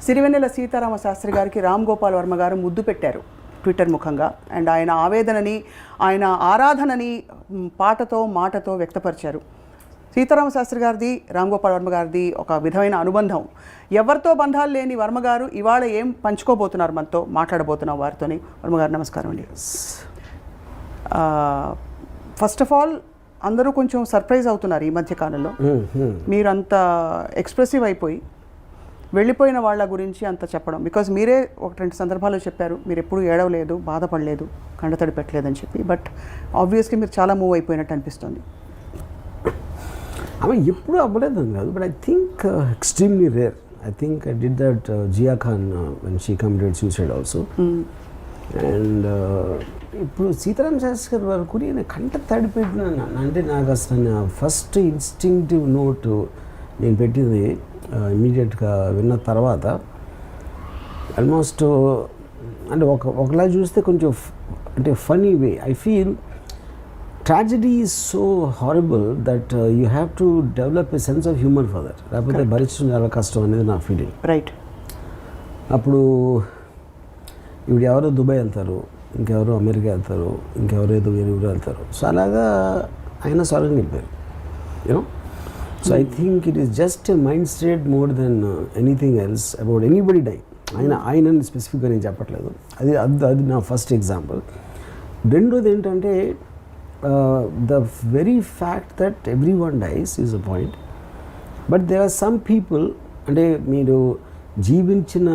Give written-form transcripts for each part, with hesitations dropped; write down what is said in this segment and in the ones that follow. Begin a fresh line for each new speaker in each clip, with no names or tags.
సిరివెన్నెల సీతారామ శాస్త్రి గారికి రామ్ గోపాల్ వర్మ గారు ముద్దు పెట్టారు ట్విట్టర్ ముఖంగా. అండ్ ఆయన ఆవేదనని, ఆయన ఆరాధనని పాటతో మాటతో వ్యక్తపరిచారు. సీతారామ శాస్త్రి గారిది, రామ్ గోపాల్ వర్మ గారిది ఒక విధమైన అనుబంధం. ఎవరితో బంధాలు లేని వర్మ గారు ఇవాళ ఏం పంచుకోబోతున్నారు మనతో, మాట్లాడబోతున్నాం వారితోని. వర్మ గారు నమస్కారం అండి. ఫస్ట్ ఆఫ్ ఆల్ అందరూ కొంచెం సర్ప్రైజ్ అవుతున్నారు ఈ మధ్య కాలంలో. మీరు అంత ఎక్స్ప్రెసివ్ అయిపోయి వెళ్ళిపోయిన వాళ్ళ గురించి అంత చెప్పడం. బికాజ్ మీరే ఒక 2 సందర్భాల్లో చెప్పారు మీరు ఎప్పుడూ ఏడవలేదు, బాధపడలేదు, కండతడి పెట్టలేదని చెప్పి. బట్ ఆబ్వియస్లీ మీరు చాలా మూవ్ అయిపోయినట్టు అనిపిస్తుంది.
ఆమె ఎప్పుడు అవ్వలేదని కాదు, but I think extremely rare. I think I did that Jiah Khan when she committed suicide also. And ఇప్పుడు సీతారామ శాస్త్రి గారి వరకు నేను కంట తడిపెట్టినాను. అంటే నాకు అసలు ఫస్ట్ ఇన్స్టింక్టివ్ నోట్ నేను పెట్టింది ఇమీడియట్గా విన్న తర్వాత ఆల్మోస్ట్ అంటే ఒకలా చూస్తే కొంచెం అంటే funny way. I feel tragedy is so horrible that you have to develop a sense of humour for that. లేకపోతే భరించడం చాలా కష్టం అనేది నా ఫీలింగ్.
రైట్.
అప్పుడు ఇప్పుడు ఎవరో దుబాయ్ వెళ్తారు, ఇంకెవరో అమెరికా వెళ్తారు, ఇంకెవరో ఏదో వేరే ఊరు వెళ్తారు. సో అలాగా ఆయన స్వర్గం వెళ్ళిపోయారు, you know. So I think it is just a mind state more than anything else about anybody die. ఆయనని స్పెసిఫిక్గా నేను చెప్పట్లేదు. అది నా ఫస్ట్ ఎగ్జాంపుల్. రెండోది ఏంటంటే the very fact that everyone dies is a point, but there are some people, అంటే మీరు జీవించిన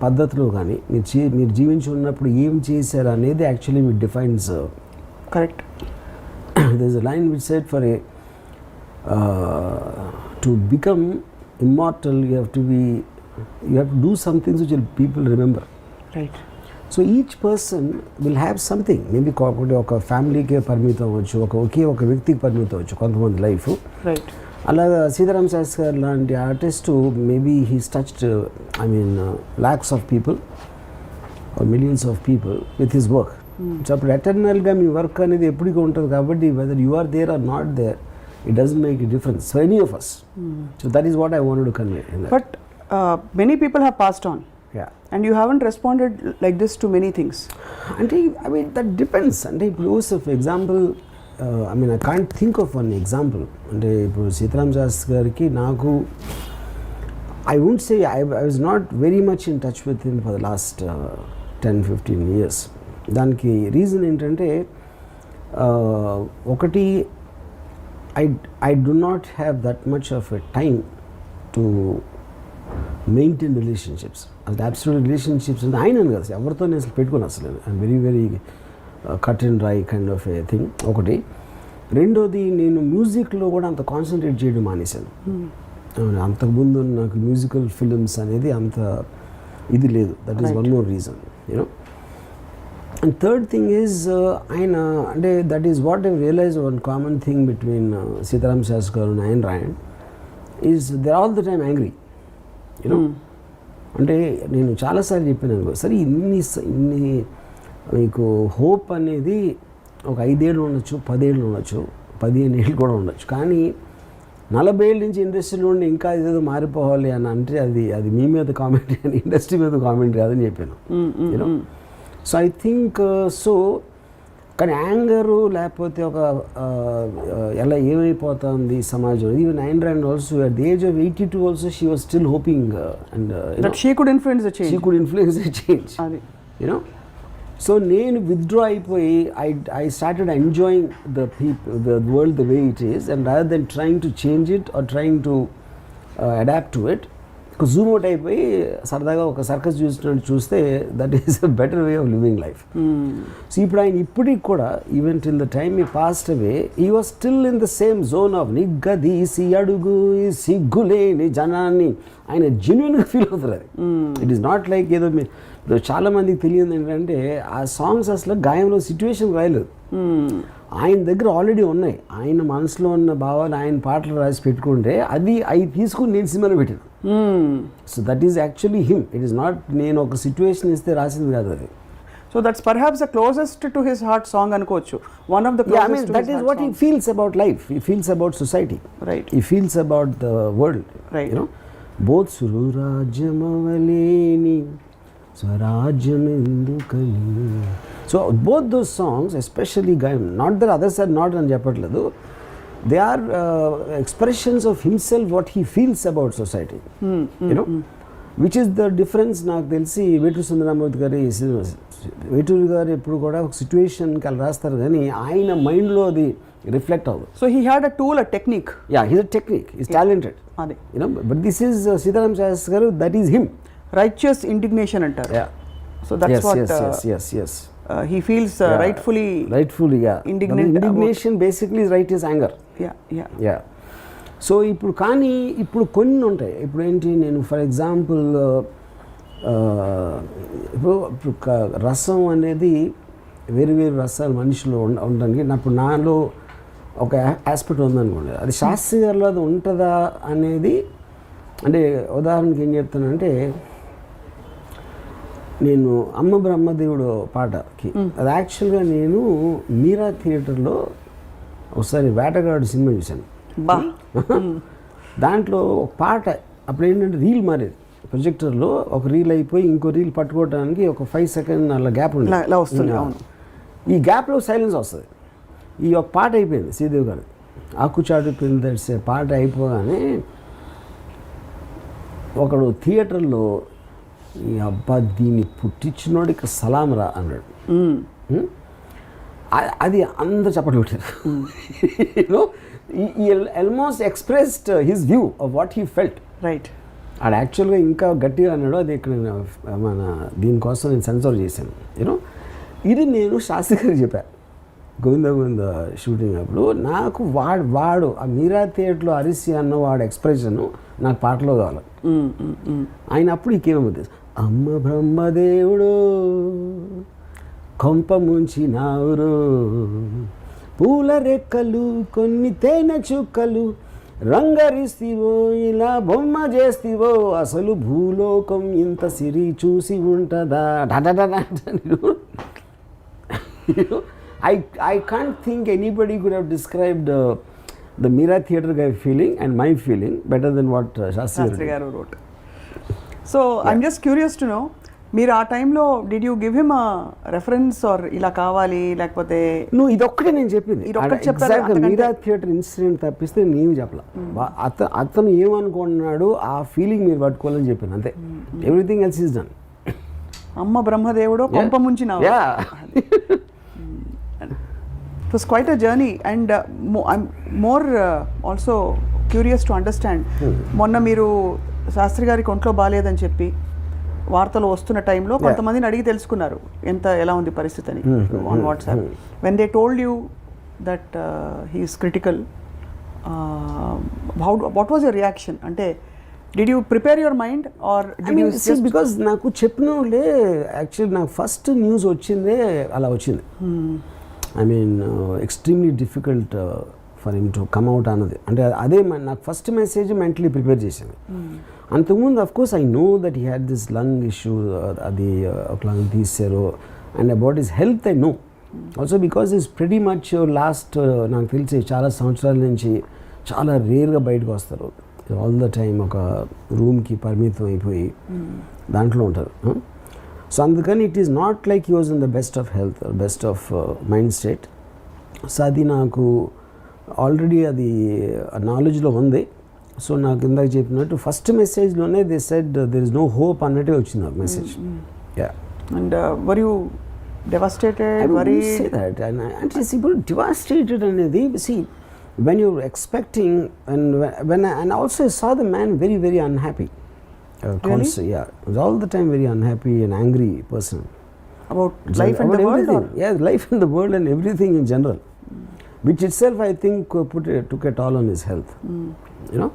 పద్ధతిలో కానీ మీరు జీవించి ఉన్నప్పుడు ఏం చేశారు అనేది actually wit defines.
Correct.
There is a line which said for a to become immortal you have to do some things which will people remember.
Right.
So each person will have something. Maybe ఒక ఫ్యామిలీకే పరిమితం అవ్వచ్చు, ఒక వ్యక్తికి పరిమితం అవ్వచ్చు కొంతమంది life.
Right.
అలాగా సీతారామ శాస్త్రి గారు లాంటి artist maybe he's touched lakhs of people or millions of people with his work. So అప్పుడు ఎటర్నల్గా మీ వర్క్ అనేది ఎప్పటికీ ఉంటుంది కాబట్టి whether you are there or not there, it doesn't make a difference for any of us. So that is what I wanted to convey in that.
But many people have passed on.
Yeah.
And you haven't responded like this to many things.
Ante I mean that depends. Ante for example I mean I can't think of one example. Ante ipu Sitaram Shastri gariki naku I won't say I was not very much in touch with him for the last 10-15 years. Daniki reason entante okati I do not have that much of a time to maintain relationships. As absolute relationships and I know ఎవరితో నేను అసలు పెట్టుకోను అసలు. I'm very cut and dry kind of a thing ఒకటి. రెండోది నేను మ్యూజిక్లో కూడా అంత కాన్సన్ట్రేట్ చేయడం మానేశాను. అంతకుముందు నాకు మ్యూజికల్ ఫిల్మ్స్ అనేది అంత ఇది లేదు. That is one more reason, you know. And third thing is ఆయన అంటే that is what I realized, one common thing between Sitaram Shastri garu and Ayn Rand is they're all the time angry, you know. అంటే నేను చాలాసార్లు చెప్పాను సరే ఇన్ని మీకు hope అనేది ఒక 5 ఏళ్ళు ఉండొచ్చు, 10 ఏళ్ళు ఉండొచ్చు, 15 ఏళ్ళు కూడా ఉండొచ్చు. కానీ 40 ఏళ్ళ నుంచి ఇండస్ట్రీలో ఉండి ఇంకా ఇదేదో మారిపోవాలి అని అంటే అది మీ మీద కామెంట్ అని ఇండస్ట్రీ మీద కామెంట్ కాదని చెప్పాను, you know. So I think so కానీ యాంగరు లేకపోతే ఒక ఎలా ఏమైపోతుంది సమాజం. Even Ayn Rand also at the age of 82 also she was still hoping and
she could influence the change,
you know. So నేను విత్డ్రా అయిపోయి I started enjoying the world the way it is, and rather than trying to change it or trying to adapt to it. Zoom out అయిపోయి సరదాగా ఒక circus చూస్తే that is a better way of living life. So ఇప్పుడు ఆయన ఇప్పటికి కూడా even till the time he passed away he was still in the same zone of నిగ్గదీసి అడుగు సిగ్గులేని జనాన్ని ఆయన జెన్యున్గా ఫీల్ అవుతారు. అది ఇట్ ఈస్ నాట్ లైక్ ఏదో ఇప్పుడు చాలా మందికి తెలియదు ఏంటంటే ఆ సాంగ్స్ అసలు గాయంలో సిచ్యువేషన్ రాయలేదు, ఆయన దగ్గర ఆల్రెడీ ఉన్నాయి. ఆయన మనసులో ఉన్న భావాలు ఆయన పాటలు రాసి పెట్టుకుంటే అవి తీసుకుని నేను సినిమాలో పెట్టాను. So that is actually him. It is not నేను ఒక సిచ్యువేషన్ ఇస్తే రాసింది కాదు అది.
So that's perhaps the closest to his heart song అనుకోవచ్చు. One of the
Yeah, I mean, that is what he feels about life. He feels about society.
Right.
He feels about the world.
Right.
You know, both Sururajamavaleni, Swarajamendukani. So both those songs, especially not that others are not on Japatledu, they are expressions of himself, what he feels about society. You know, which is the difference. నాకు తెలిసి వేటూరి సుందరరామూర్తి గారి వేటూరి గారు ఎప్పుడు కూడా ఒక సిచ్యువేషన్కి అలా రాస్తారు కానీ ఆయన మైండ్లో అది రిఫ్లెక్ట్ అవ్వదు.
So he had a tool, a technique.
Yeah, he's a technique, he's talented.
అదే,
you know, but this is Sitaram Sastry garu, that is him.
Righteous indignation అంటారు.
Yeah,
so that's what
yes.
He feels rightfully,
yeah.
indignant.
Indignation basically is righteous anger.
Yeah.
So ఇప్పుడు కొన్ని ఉంటాయి. ఇప్పుడు ఏంటి, నేను for example ఇప్పుడు రసం అనేది వేరు వేరు రసాలు మనుషులు ఉండడానికి ఇప్పుడు నాలో ఒక ఆస్పెక్ట్ ఉందనుకోండి, అది శాస్త్రి గారిలో అది ఉంటుందా అనేది. అంటే ఉదాహరణకి ఏం చెప్తానంటే, నేను అమ్మ బ్రహ్మదేవుడు పాటకి అది యాక్చువల్గా నేను మీరా థియేటర్లో ఒకసారి వేటగాడు సినిమా చూశాను. దాంట్లో ఒక పాట అప్పుడు ఏంటంటే రీల్ మారేది, ప్రొజెక్టర్లో ఒక రీల్ అయిపోయి ఇంకో రీల్ పట్టుకోవడానికి ఒక 5 సెకండ్ అలా గ్యాప్
వస్తుంది.
ఈ గ్యాప్లో సైలెన్స్ వస్తుంది. ఈ ఒక పాట అయిపోయింది శ్రీదేవి గారు, ఆకుచాటు పిందడిసే పాట అయిపోగానే ఒకడు థియేటర్లో, ఈ అబ్బా దీన్ని పుట్టించినోడికి సలాం రా అన్నాడు. అది అందరూ చప్పట్లు కొట్టారు. He almost expressed his view of what he felt.
Right.
అది యాక్చువల్గా ఇంకా గట్టిగా అన్నాడు. అది ఇక్కడ మన దీనికోసం నేను సెన్సార్ చేశాను. యూనో, ఇది నేను శాస్త్రి గారికి చెప్పాను గోవింద షూటింగ్ అప్పుడు. నాకు వాడు ఆ మీరా థియేటర్లో అరిసి అన్న వాడు ఎక్స్ప్రెషన్ నాకు పాటలో కావాలి. ఆయన అప్పుడు ఇంకేమవుతుంది, అమ్మ బ్రహ్మదేవుడు కొంప ముంచినావురు, పూల రెక్కలు కొన్ని తేనె చుక్కలు, రంగరిస్తివో ఇలా బొమ్మ చేస్తివో, అసలు భూలోకం ఇంత సిరి చూసి ఉంటుందా. I can't think anybody could have described the Meera Theatre guy feeling and my feeling better than what Shastri
Garu wrote. So yeah. I'm just curious to know, మీరు ఆ టైంలో did you give him a reference or ఇలా కావాలి లేకపోతే?
నువ్వు ఇదొక్కటే నేను చెప్పింది, మీరా థియేటర్ ఇన్సిడెంట్ తప్పిస్తే నేను చెప్పలే. అతను ఏమనుకున్నాడు ఆ ఫీలింగ్ మీరు పట్టుకోవాలని చెప్పాను అంతే. Everything else is done.
అమ్మ బ్రహ్మదేవుడు కొంప ముంచినావు. It was quite a journey and I'm more also curious to understand. మొన్న మీరు శాస్త్రి గారికి ఒంట్లో బాగాలేదని చెప్పి వార్తలు వస్తున్న టైంలో కొంతమందిని అడిగి తెలుసుకున్నారు ఎలా ఉంది పరిస్థితి అని on WhatsApp. When they told you that he is critical, what was your reaction? అంటే did you prepare your mind or
because నాకు చెప్పిన వాళ్ళే యాక్చువల్లీ నాకు ఫస్ట్ న్యూస్ వచ్చిందే అలా వచ్చింది. I mean extremely difficult for him to come out అన్నది. అంటే అదే నాకు ఫస్ట్ మెసేజ్ మెంటలీ ప్రిపేర్ చేసింది. అంతకుముందు of course I know that he had this lung issue, అది ఒక లంగ్ తీసారు, and about his health I know also because is pretty much last నాకు తెలిసి చాలా సంవత్సరాల నుంచి చాలా రేర్గా బయటకు వస్తారు. ఆల్ ద టైమ్ ఒక రూమ్కి పరిమితం అయిపోయి దాంట్లో ఉంటారు. సో అందుకని it is not like he was in the best of health, best of mind state. So అది నాకు ఆల్రెడీ అది నాలెడ్జ్లో ఉంది. సో నాకు ఇందాక చెప్పినట్టు ఫస్ట్ మెసేజ్లోనే they said there is no hope అన్నట్టే వచ్చింది నాకు message.
And were you devastated?
say that and see, people devastated అనేది, see when you're expecting and also I saw the man very very unhappy.
Really?
Yeah, he was all the time very unhappy and angry person
about life and the world, or?
Yeah, life and the world and everything in general, which itself I think took a toll on his health. You know,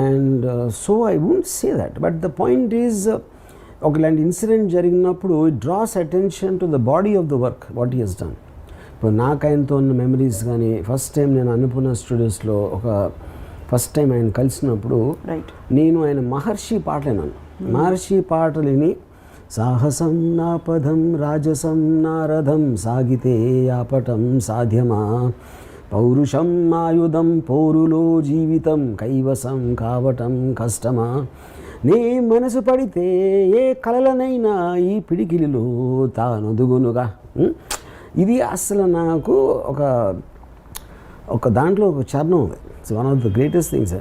and so I won't say that, but the point is ఒకలాంటి incident జరిగినప్పుడు it draws attention to the body of the work what he he's done. ఇప్పుడు నాకు ఆయనతో ఉన్న memories కానీ, first time నేను Annapurna స్టూడియోస్లో first time ఆయన కలిసినప్పుడు నేను ఆయన మహర్షి పాటలు విన్నాను. మహర్షి పాటలు విని సాహసం నా పదం రాజసం నారథం సాగితే ఆపటం సాధ్యమా పౌరుషం ఆయుధం పోరులో జీవితం కైవసం కావటం కష్టమా నే మనసు పడితే ఏ కలలనైనా ఈ పిడికిలిలో తానొదుగునుగా. ఇది అసలు నాకు ఒక దాంట్లో ఒక చరణం ఉంది. It's one of the greatest things.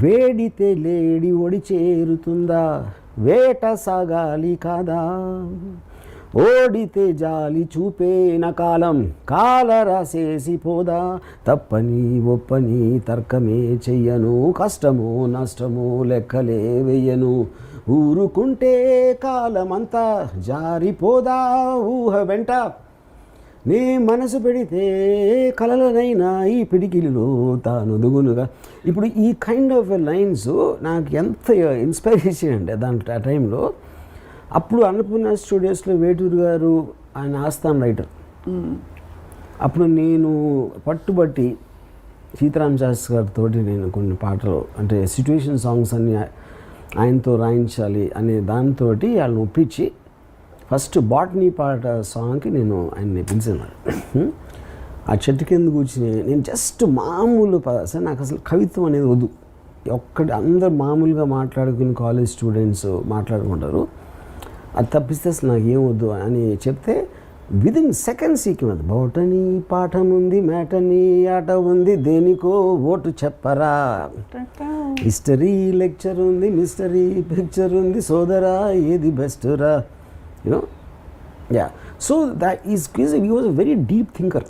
వేడితే లేడి ఒడి చేరుతుందా వేట సాగాలి కాదా ఓడితే జాలి చూపేన కాలం కాల రాసేసి పోదా తప్పని ఒప్పని తర్కమే చెయ్యను కష్టమో నష్టమో లెక్కలే వెయ్యను ఊరుకుంటే కాలమంతా జారిపోదా ఊహ వెంట నీ మనసు పెడితే కలలనైనా ఈ పిడికిలిలో తానొదుగునుగా. ఇప్పుడు ఈ కైండ్ ఆఫ్ లైన్స్ నాకు ఎంత ఇన్స్పైరేషన్ అంటే దాంట్లో ఆ టైంలో. అప్పుడు అన్నపూర్ణ స్టూడియోస్లో వేటూరు గారు ఆయన ఆస్థాన్ రైటర్. అప్పుడు నేను పట్టుబట్టి సీతారామ శాస్త్రి గారితో నేను కొన్ని పాటలు అంటే సిచ్యువేషన్ సాంగ్స్ అన్నీ ఆయనతో రాయించాలి అనే దాంతో వాళ్ళని ఒప్పించి ఫస్ట్ బాటనీ పాట సాంగ్కి నేను ఆయన్ని పిలిచాను. ఆ చెట్టు కింద కూర్చుని నేను జస్ట్ మామూలు సార్ నాకు అసలు కవిత్వం అనేది వద్దు, ఒక్కటి అందరు మామూలుగా మాట్లాడుకుని కాలేజ్ స్టూడెంట్స్ మాట్లాడుకుంటారు, అది తప్పిస్తే అసలు నాకు ఏం వద్దు అని చెప్తే విదిన్ సెకండ్స్ ఈకినది బోటనీ పాఠం ఉంది మ్యాటనీ ఆట ఉంది దేనికో ఓటు చెప్పరా హిస్టరీ లెక్చర్ ఉంది మిస్టరీ పిక్చర్ ఉంది సోదరా ఏది బెస్ట్ రా you know. Yeah so that is he was a very deep thinker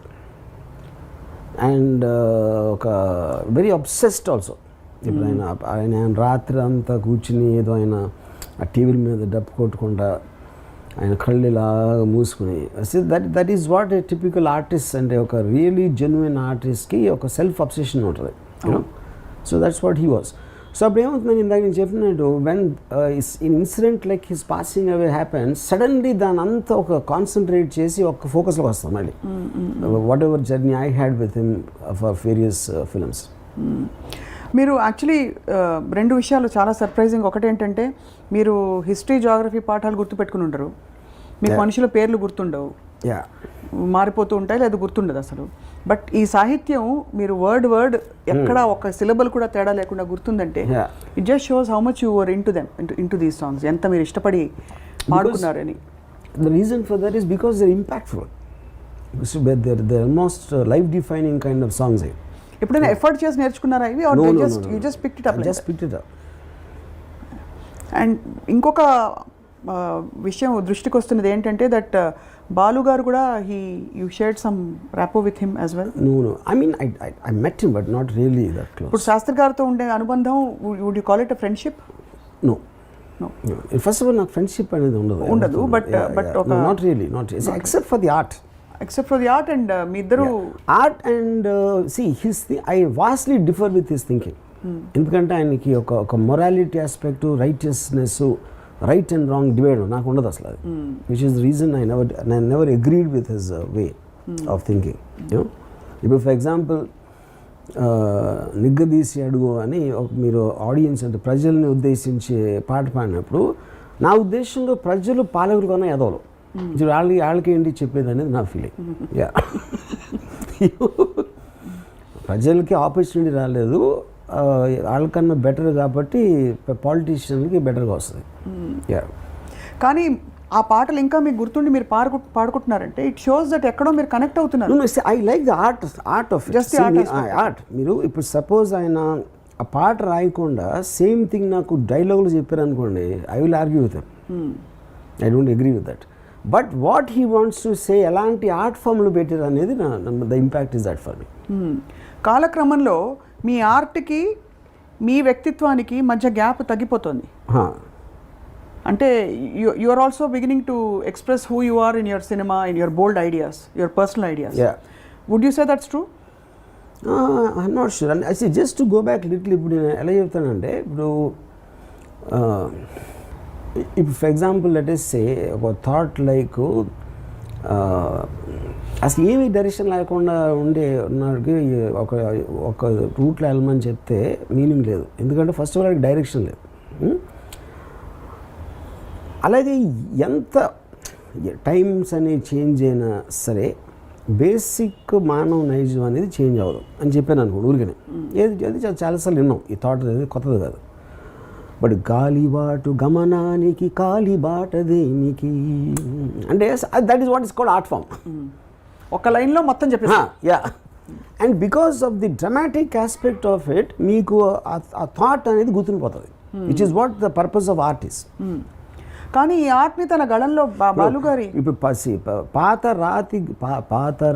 and ఒక వెరీ అబ్సెస్డ్ ఆల్సో. ఇప్పుడు ఆయన రాత్రి అంతా కూర్చుని ఏదో ఆయన ఆ టీవీ మీద డప్పు కొట్టుకుంటా ఆయన కళ్ళు ఇలాగా మూసుకుని that is what a typical artist అంటే ఒక రియలీ జెన్యున్ ఆర్టిస్ట్కి ఒక సెల్ఫ్ అబ్సెషన్ ఉంటుంది you know. So that's what he was. So అప్పుడు ఏమవుతుందని ఇందాక నేను చెప్పినట్టు when incident like his passing away happen suddenly దాని అంతా ఒక కాన్సన్ట్రేట్ చేసి ఒక ఫోకస్లోకి వస్తాం మళ్ళీ what ever journey I had with him for various films.
మీరు యాక్చువల్లీ రెండు విషయాలు చాలా సర్ప్రైజింగ్. ఒకటేంటంటే మీరు హిస్టరీ జాగ్రఫీ పాఠాలు గుర్తుపెట్టుకుని ఉంటారు, మీకు మనుషుల పేర్లు గుర్తుండవు, మారిపోతూ ఉంటాయి లేదా గుర్తుండదు అసలు. బట్ ఈ సాహిత్యం మీరు వర్డ్ ఎక్కడ ఒక సిలబల్ కూడా తేడా లేకుండా గుర్తుందంటే it just shows how much you were into these songs, ఎంత మీరు ఇష్టపడి పాడుకున్నారని.
The reason for that is because they impactful, they almost life defining kind of songs.
ఎప్పుడైనా ఎఫర్ట్ చేసి నేర్చుకున్నారా ఇవి or you just picked it up? And ఇంకొక విషయం దృష్టికి వస్తున్నది ఏంటంటే దట్ బాలు గారు కూడా you shared some rapport with him as well.
No I mean I met him but not really that close.
ఇప్పుడు శాస్త్రి గారితో ఉండే అనుబంధం would you call it a friendship?
No first of all నాకు ఫ్రెండ్షిప్ అనేది ఉండదు but not really not except for the art.
Except for the art and మీ ఇద్దరు
art and see his I vastly differ with his thinking. ఎందుకంటే ఆయనకి ఒక morality aspect righteousness right and wrong divide నాకు ఉండదు అసలు అది, which is the reason I never agreed with his way of thinking. ఇప్పుడు ఫర్ ఎగ్జాంపుల్ నిగ్గదీసి అడుగు అని మీరు ఆడియన్స్ అంటే ప్రజల్ని ఉద్దేశించి పాట పాడినప్పుడు నా ఉద్దేశంలో ప్రజలు పాలకులు కన్నా ఎదవలు, వాళ్ళకి ఏంటి చెప్పేది అనేది నా ఫీలింగ్. ప్రజలకి ఆపర్చునిటీ రాలేదు, వాళ్ళకన్నా బెటర్ కాబట్టి పాలిటీషియన్కి బెటర్గా వస్తుంది.
కానీ ఆ పాటలు ఇంకా మీకు గుర్తుండి మీరు పాడుకుంటున్నారంటే ఇట్ షోస్ దట్ ఎక్కడో మీరు కనెక్ట్ అవుతున్నారు.
I like the art of just art. మీరు ఇప్పుడు సపోజ్ ఆయన ఆ పాట రాయకుండా సేమ్ థింగ్ నాకు డైలాగులు చెప్పారు అనుకోండి, I will argue with him, I don't agree with that. But what he wants to say ఎలాంటి ఆర్ట్ ఫామ్లో పెట్టారు అనేది the impact is that for me.
కాలక్రమంలో మీ ఆర్ట్కి మీ వ్యక్తిత్వానికి మధ్య గ్యాప్ తగ్గిపోతుంది. అంటే you are also beginning to express who you are in your cinema, in your bold ideas, your personal ideas. Would you say that's true?
I'm not sure. And I just to go back little, ఇప్పుడు నేను ఎలా చెప్తానంటే ఇప్పుడు for example let us సే ఒక thought like అసలు ఏమి direction లేకుండా ఉన్నకి ఒక రూట్లో వెళ్ళమని చెప్తే మీనింగ్ లేదు, ఎందుకంటే ఫస్ట్ ఆఫ్ ఆల్ డైరెక్షన్ లేదు. అలాగే ఎంత టైమ్స్ అనేవి చేంజ్ అయినా సరే బేసిక్ మానవ నైజం అనేది చేంజ్ అవ్వదు అని చెప్పాను అనుకోండి ఊరికనే. అది చాలాసార్లు విన్నాం, ఈ థాట్ అనేది కొత్తది కాదు. బట్ గాలిబాటు గమనానికి కాలిబాట దేనికి అంటే that is what is called art form.
ఒక లైన్లో మొత్తం చెప్పేసి
yeah. And because of the dramatic aspect of it మీకు ఆ థాట్ అనేది గుర్తుండిపోతుంది, which is what the purpose of art is.
కానీ ఈ ఆర్ట్ని తన గళంలో బాలుగారి
ఇప్పుడు పాత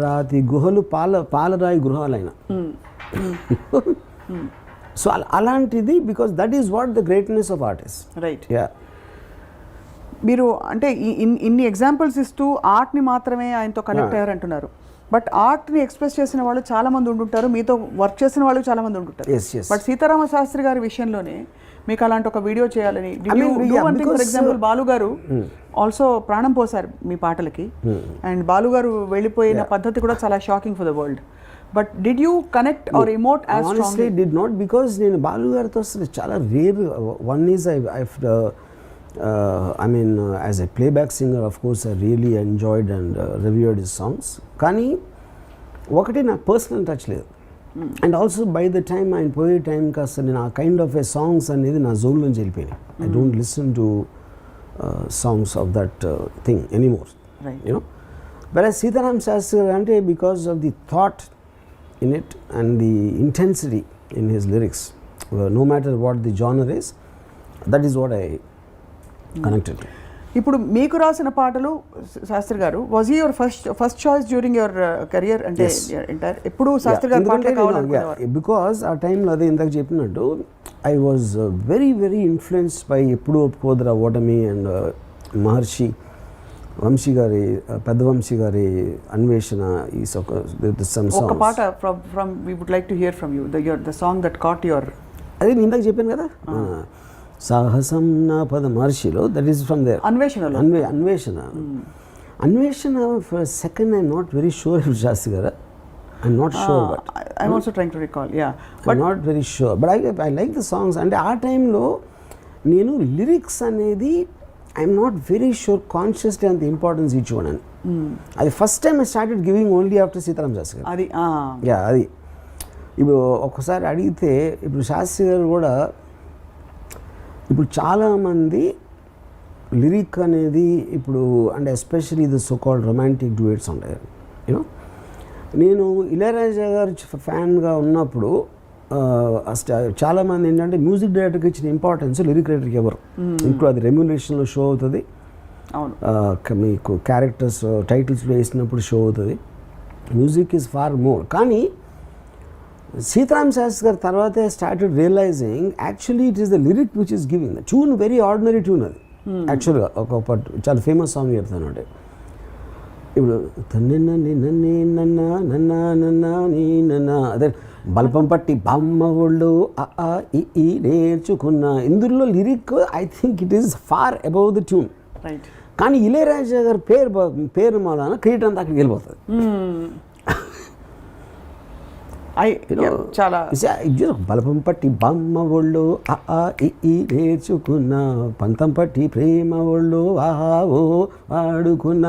రాతి గుహలు పాలరాయి గృహాలైన సో అలాంటిది, because that is what the greatness of artist.
Right.
Yeah.
మీరు అంటే ఇన్ని ఎగ్జాంపుల్స్ ఇస్తూ ఆర్ట్ని మాత్రమే ఆయనతో కనెక్ట్ అయ్యారంటున్నారు. బట్ ఆర్ట్ని ఎక్స్ప్రెస్ చేసిన వాళ్ళు చాలా మంది ఉంటుంటారు, మీతో వర్క్ చేసిన వాళ్ళు చాలా మంది ఉంటుంటారు. బట్ సీతారామ శాస్త్రి గారి విషయంలోనే మీకు అలాంటి ఒక వీడియో చేయాలని, ఫర్ ఎగ్జాంపుల్ బాలు గారు ఆల్సో ప్రాణం పోసారు మీ పాటలకి, అండ్ బాలు గారు వెళ్ళిపోయిన పద్ధతి కూడా చాలా shocking for the world. But did you connect or emote as strongly?
Did not, because నేను బాలు గారితో అసలు చాలా rare. One is I mean, as a playback singer, of course, I really enjoyed and revered his songs. కానీ ఒకటి నాకు personal touch లేదు. And also by the time ఆయన పోయే టైం కాస్త నేను ఆ కైండ్ ఆఫ్ ఏ సాంగ్స్ అనేది నా జోన్ నుంచి వెళ్ళిపోయినాయి. I don't listen to songs of that thing anymore, you know. Versus Sitaram Sastry garu అంటే because of the thought in it and the intensity in his lyrics, no matter what the genre is, that is what I connected.
ఇప్పుడు మీకు రాసిన పాటలు Shastri garu, was he your first choice during your career? అంటే entire ఎప్పుడు శాస్త్రి గారు పాటలే కావాలనుకునేవారు?
Because ఆ టైంలో అదే ఇందాక చెప్పినట్టు I was very very influenced by ఎప్పుడు ఒప్పుకోదురా ఓటమి అండ్ మహర్షి వంశీ గారి, పెద్ద వంశీ గారి అన్వేషణ. ఈ
ఒక పాట from we would like to hear from you, the song that caught your.
అదే నేను ఇందాక చెప్పాను కదా, సాహసం నా పద మహర్షిలో, that is from there. Anveshana for second I'm not very sure if Shastri garu, I'm not sure, but
I'm also trying to recall. Yeah,
but not very sure, but I like the songs. అంటే ఆ టైంలో నేను లిరిక్స్ అనేది I'm not very sure consciously అంత importance ఇచ్చేవాడు అని. అది first time I started giving only after Seetharam Sastry garu.
అది
యా, అది ఇప్పుడు ఒక్కసారి అడిగితే, ఇప్పుడు శాస్త్రి గారు కూడా ఇప్పుడు చాలామంది లిరిక్ అనేది ఇప్పుడు అంటే ఎస్పెషలీ ఇది సో కాల్డ్ రొమాంటిక్ డ్యూయట్స్ ఉంటాయి, యూనో. నేను ఇళయరాజా గారు ఫ్యాన్గా ఉన్నప్పుడు చాలామంది ఏంటంటే మ్యూజిక్ డైరెక్టర్కి ఇచ్చిన ఇంపార్టెన్స్ లిరిక్ రైటర్కి ఎవరు. ఇప్పుడు అది రెమ్యునరేషన్లో షో అవుతుంది, మీకు క్యారెక్టర్స్ టైటిల్స్లో వేసినప్పుడు షో అవుతుంది, మ్యూజిక్ ఈజ్ ఫార్ మోర్. కానీ సీతారాం శాస్త్రి గారు తర్వాతే started realising actually it is the lyric which is giving the tune, very ordinary tune అది యాక్చువల్గా. ఒక చాలా ఫేమస్ సాంగ్ చెప్తాను అంటే, ఇప్పుడు అదే బల్పం పట్టి బామ్మ ఒళ్ళు ఈ నేర్చుకున్న, ఇందులో lyric I think it is far above the tune. కానీ ఇళయరాజా గారి పేరు మాదాన క్రియేట్ అంతా అక్కడికి వెళ్ళిపోతుంది.
చాలా
బలపం పట్టి బామ్మ ఒళ్ళు ఈ నేర్చుకున్న, పంతం పట్టి ప్రేమ ఒళ్ళు ఆహా ఓ వాడుకున్న.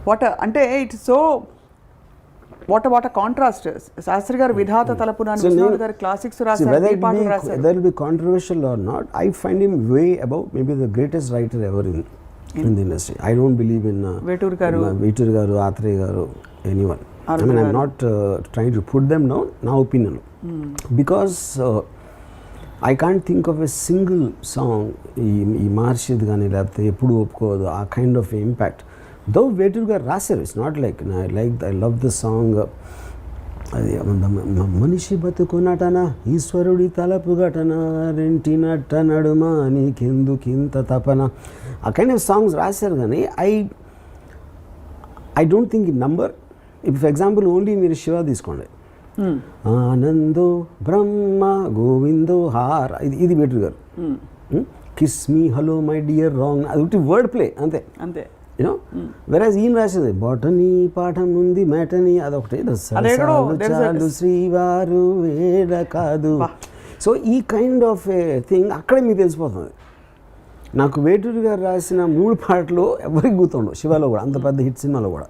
వాట్ అంటే it's so what contrast. Sastry garu విధాత తలపున గారు క్లాసిక్స్ రాశారు.
Whether it be controversial or not, I find him way above, maybe the greatest writer ever in the industry. I don't believe in
Vetur
garu, Atre garu, anyone. I mean, I'm not trying to put them down, na opinion. Because I can't think of a single song ఈ మార్షిద్ కానీ లేకపోతే ఎప్పుడు ఒప్పుకోదు ఆ kind of impact. దో వేటూరు గారు రాశారు, it's not like I love the song. అది మనిషి బతుకు నటన ఈశ్వరుడి తలపు ఘటన రెంటినట్ట నడుమ నీకెందుకింత తపన, ఆ కైండ్ ఆఫ్ సాంగ్స్ రాశారు. కానీ I don't think in number. ఇప్పుడు ఫర్ ఎగ్జాంపుల్ ఓన్లీ మీరు శివ తీసుకోండి, ఆనందో బ్రహ్మ గోవిందో హార్, ఇది వేటూరు గారు. Kiss me hello my dear wrong, అది ఒకటి వర్డ్ ప్లే అంతే అంతే, యూనో. వెరాజ్ ఈయన రాసింది బొటనీ పాఠం ఉంది మేటని, అదొకటి చాలు శ్రీవారు వేడ కాదు. సో ఈ కైండ్ ఆఫ్ ఏ థింగ్ అక్కడే మీకు తెలిసిపోతుంది. నాకు వేటూరి గారు రాసిన 3 పాటలు ఎవరికి గుర్తుండవు, శివలో కూడా అంత పెద్ద హిట్ సినిమాలో కూడా.